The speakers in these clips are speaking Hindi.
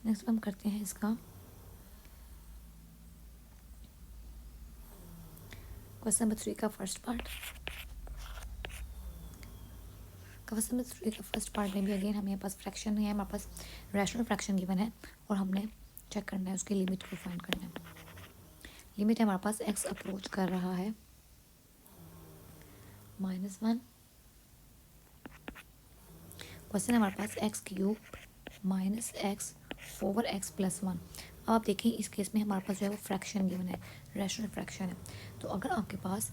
नेक्स्ट हम करते हैं इसका क्वेश्चन नंबर 3 का फर्स्ट पार्ट। क्वेश्चन नंबर 3 का फर्स्ट पार्ट में भी अगेन हमारे पास फ्रैक्शन है, हमारे पास रैशनल फ्रैक्शन गिवन है और हमने चेक करना है उसकी लिमिट को फाइंड करना है। लिमिट है हमारे पास x अप्रोच कर रहा है -1। क्वेश्चन है हमारे पास x³ -x/x+1। अब आप देखें इस केस में हमारे पास जो है वो फ्रैक्शन गिवन है, रैशनल फ्रैक्शन है। तो अगर आपके पास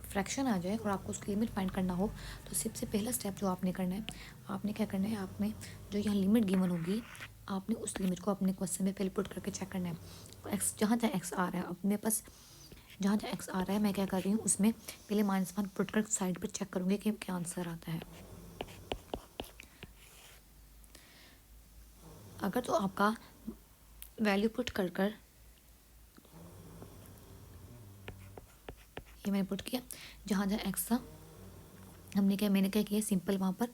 फ्रैक्शन आ जाए और आपको उसकी लिमिट फाइंड करना हो तो सबसे पहला स्टेप जो आपने करना है, आपने क्या करना है, आपने जो यहाँ लिमिट गिवन होगी आपने उस लिमिट को अपने क्वेश्चन में पहले पुट करके चेक करना है। एक्स जहाँ जहाँ एक्स आ रहा है अपने पास, जहाँ जहाँ एक्स आ रहा है मैं क्या कर रही हूँ उसमें पहले -1 पुट कर साइड पर चेक करूँगी कि क्या आंसर आता है। अगर तो आपका वैल्यू पुट कर कर ये मैंने पुट किया, जहाँ जहाँ एक्स था मैंने क्या किया, सिंपल वहाँ पर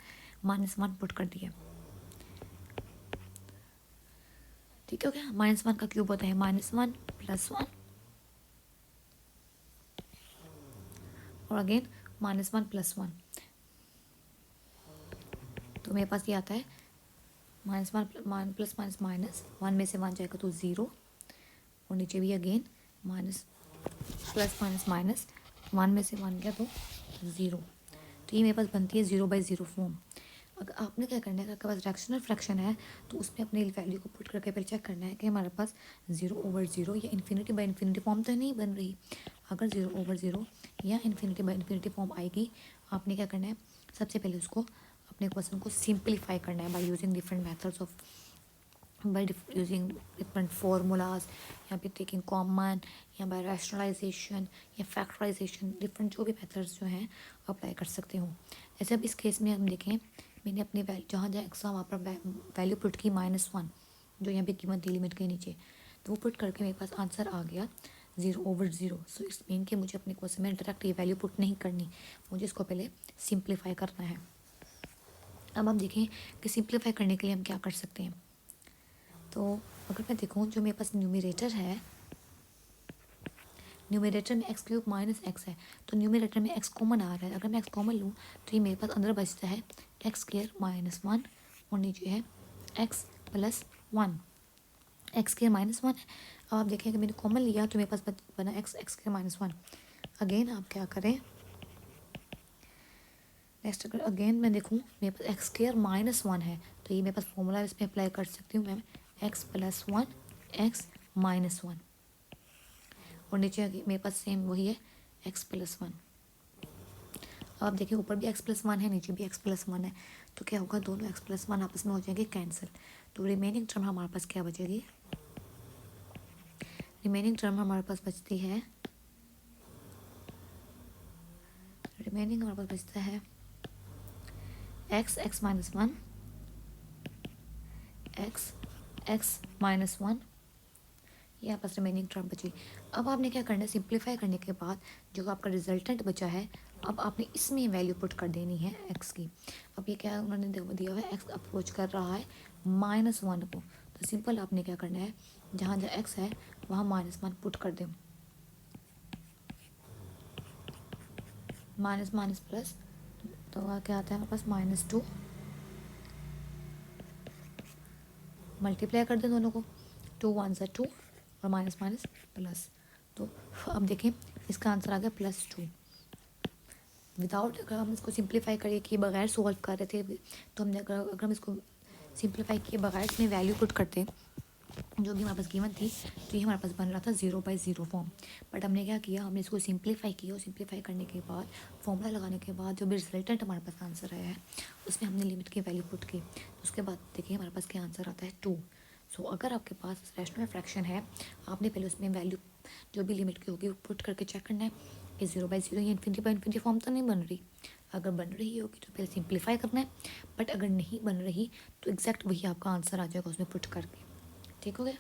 -1 पुट कर दिया। ठीक है, क्या -1 का क्यूब होता है -1 + 1 और अगेन -1 + 1। तो मेरे पास ये आता है -1 प्लस -1 में से 1 जाएगा तो 0 और नीचे भी अगेन +1 में से 1 गया तो 0। तो ये मेरे पास बनती है 0/0 फॉर्म। अगर आपने क्या करना है, अगर आपके पास रैशनल फ्रैक्शन है तो उसमें अपने वैल्यू को पुट करके पहले चेक करना है कि हमारे पास 0/0 या ∞/∞ फॉर्म तो नहीं बन रही। अगर 0/0 या ∞/∞ फॉर्म आएगी, आपने क्या करना है, सबसे पहले उसको अपने क्वेश्चन को सिंप्लीफाई करना है by using different methods of using different formulas, या फिर टेकिंग कॉमन, या बाय रैशनलाइजेशन या फैक्टराइजेशन, डिफरेंट जो भी मेथड्स जो हैं अप्लाई कर सकते हो। ऐसे अब इस केस में हम देखें, मैंने अपने जहाँ जहाँ एक्स वहाँ पर वैल्यू पुट की -1 जो यहाँ पे कीमत थी लिमिट के नीचे, तो वो पुट करके मेरे पास आंसर आ गया 0/0। सो इट्स मीन कि मुझे अपने क्वेश्चन में डायरेक्ट ये वैल्यू पुट नहीं करनी, मुझे इसको पहले सिंप्लीफाई करना है। अब हम देखें कि सिंप्लीफाई करने के लिए हम क्या कर सकते हैं। तो अगर मैं देखूँ जो मेरे पास न्यूमरेटर है, न्यूमरेटर में x³ - x है, तो न्यूमरेटर में x कॉमन आ रहा है। अगर मैं x कॉमन लूँ तो ये मेरे पास अंदर बचता है x² - 1 और नीचे है x + 1। x² - 1 है। अब आप देखें कि मैंने कॉमन लिया तो मेरे पास बना x² - 1। अगेन आप क्या करें, नेक्स्ट अगर अगेन मैं देखूँ मेरे पास x² - 1 है, तो ये मेरे पास फॉर्मूला इसमें अप्लाई कर सकती हूँ मैं, x + 1 x - 1 और नीचे मेरे पास सेम वही है x + 1। अब आप देखिए ऊपर भी x + 1 है, नीचे भी x + 1 है, तो क्या होगा, दोनों x + 1 आपस में हो जाएंगे कैंसिल। तो रिमेनिंग टर्म हमारे पास क्या बचेगी, रिमेनिंग टर्म हमारे पास बचती है, रिमेनिंग हमारे पास बचता है x - 1 x - 1, ये आपस रिमेनिंग टर्म बची। अब आपने क्या करना है, सिंप्लीफाई करने के बाद जो आपका रिजल्टेंट बचा है, अब आपने इसमें वैल्यू पुट कर देनी है x की। अब ये क्या उन्होंने दिया हुआ है, x अप्रोच कर रहा है -1 को, तो सिंपल आपने क्या करना है, जहाँ जहाँ x है वहाँ -1 पुट कर दें, माइनस माइनस प्लस, तो वहाँ क्या आता है हमारे पास -2, मल्टीप्लाई कर दें दोनों को, 2 × 1 = 2 और माइनस माइनस प्लस। तो अब देखें इसका आंसर आ गया +2। विदाउट, अगर हम इसको सिंप्लीफाई करिए कि बगैर सॉल्व कर रहे थे, तो हमने अगर हम इसको सिंप्लीफाई किए बगैर इसमें वैल्यू पुट करते जो भी हमारे पास कीमत थी, तो ये हमारे पास बन रहा था 0/0 फॉर्म। बट हमने क्या किया, हमने इसको सिंप्लीफाई किया और सिंप्लीफाई करने के बाद फॉर्मूला लगाने के बाद जो भी रिजल्टेंट हमारे पास आंसर आया है उसमें हमने लिमिट की वैल्यू पुट की, उसके बाद देखिए हमारे पास क्या आंसर आता है 2। सो अगर आपके पास रैशनल फ्रैक्शन है, आपने पहले उसमें वैल्यू जो भी लिमिट की होगी वो पुट करके चेक करना है कि 0/0 या ∞/∞ फॉर्म तो नहीं बन रही। अगर बन रही होगी तो पहले सिंप्लीफाई करना है, बट अगर नहीं बन रही तो एग्जैक्ट वही आपका आंसर आ जाएगा उसमें पुट करके। ठीक हो गया।